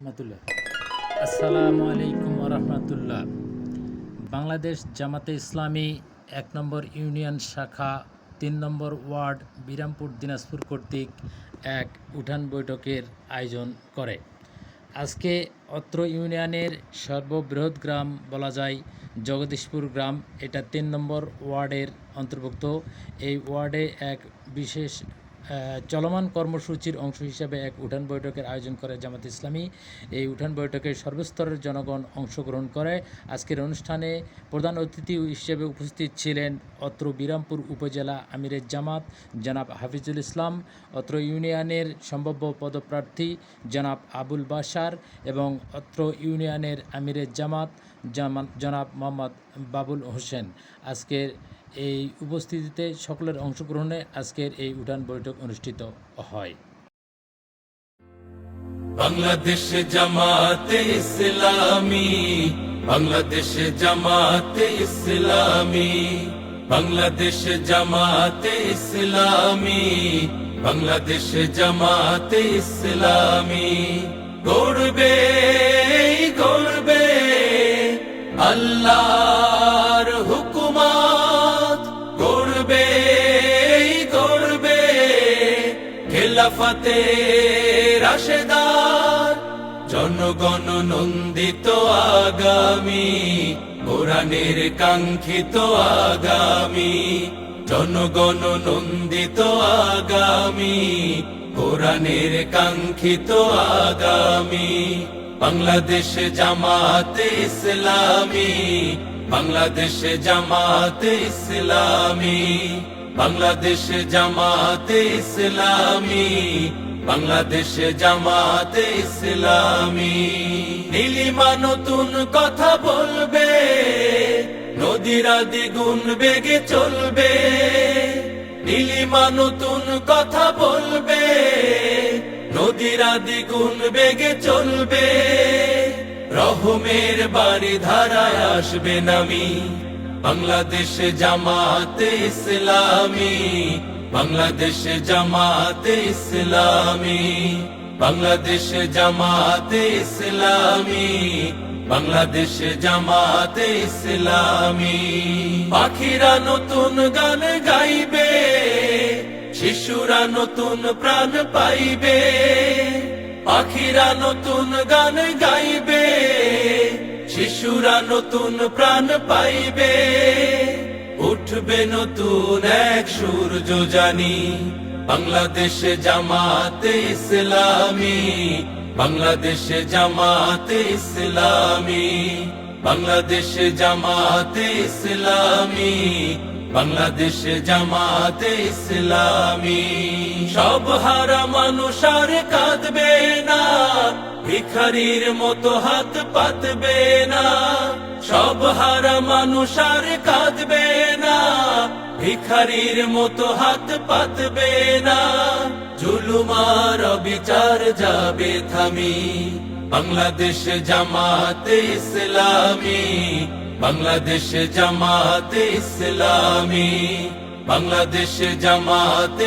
রহমতুল্লাহ। আসসালামু আলাইকুম রহমতুল্লাহ। বাংলাদেশ জামাতে ইসলামী ১ নম্বর ইউনিয়ন শাখা ৩ নম্বর ওয়ার্ড বিরামপুর দিনাজপুর কর্তৃক এক উঠান বৈঠকের আয়োজন করে। আজকে অত্র ইউনিয়নের সর্ববৃহৎ গ্রাম বলা যায় জগদীশপুর গ্রাম। এটা ৩ নম্বর ওয়ার্ডের অন্তর্ভুক্ত। এই ওয়ার্ডে এক বিশেষ চলমান কর্মসূচির অংশ হিসাবে এক উঠান বৈঠকের আয়োজন করে জামাত ইসলামী। এই উঠান বৈঠকে সর্বস্তরের জনগণ অংশগ্রহণ করে। আজকের অনুষ্ঠানে প্রধান অতিথি হিসেবে উপস্থিত ছিলেন অত্র বিরামপুর উপজেলা আমিরের জামাত জনাব হাফিজুল ইসলাম, অত্র ইউনিয়নের সম্ভাব্য পদপ্রার্থী জনাব আবুল বাশার এবং অত্র ইউনিয়নের আমিরের জামাত জনাব মোহাম্মদ বাবুল হোসেন। আজকের এই উপস্থিতিতে সকলের অংশগ্রহণে আজকের এই উঠান বৈঠক অনুষ্ঠিত হয়। বাংলাদেশ জামাতে ইসলামী, বাংলাদেশ জামাতে ইসলামী, বাংলাদেশ জামাতে ইসলামী, বাংলাদেশ জামাতে ইসলামী। গড়বে গড়বে আল্লাহর হুকুমত, গড়বে গড়বে খেলাফতে রাশেদার, জনগণ নন্দিত আগামী, কোরআনের কাঙ্ক্ষিত আগামী, জনগণ নন্দিত আগামী, কোরআনের কাঙ্ক্ষিত আগামী। বাংলাদেশ জামাতে ইসলামী, বাংলাদেশ জামাতে ইসলামী, বাংলাদেশ জামাতে ইসলামী, বাংলাদেশ জামাতে ইসলামী। নীলিমা নতুন কথা বলবে, নদীরা দ্বিগুণ বেগে চলবে। নীলিমা নতুন কথা বলবে, নদীরা দ্বিগুণ বেগে চলবে। রহমের বাড়ি ধারায় আসবে নামি, বাংলাদেশ জামাতে ইসলামী, বাংলাদেশ জামাতে ইসলামী, বাংলাদেশ জামাতে ইসলামী, বাংলাদেশ জামাতে ইসলামী। পাখিরা নতুন গান গাইবে, শিশুরা নতুন প্রাণ পাইবে। পাখিরা নতুন গান গাইবে, শিশুরা নতুন প্রাণ পাইবে। উঠবে নতুন এক সূর্য জানি, বাংলাদেশ জামাতে ইসলামী, বাংলাদেশ জামাতে ইসলামী, বাংলাদেশ জামাতে ইসলামী, বাংলাদেশ জামাতে ইসলামী। সব হারা মানুষ আর কাঁদবে না, ভিখারির মতো হাত পাতবে না। সব হারা মানুষ আর কাঁদবে না, ভিখারির মতো হাত পাতবে না। জুলুমার বিচার যাবে থামি, বাংলাদেশ জামাতে ইসলামী, বাংলাদেশ জামাতে ইসলামী, বাংলাদেশ জামাতে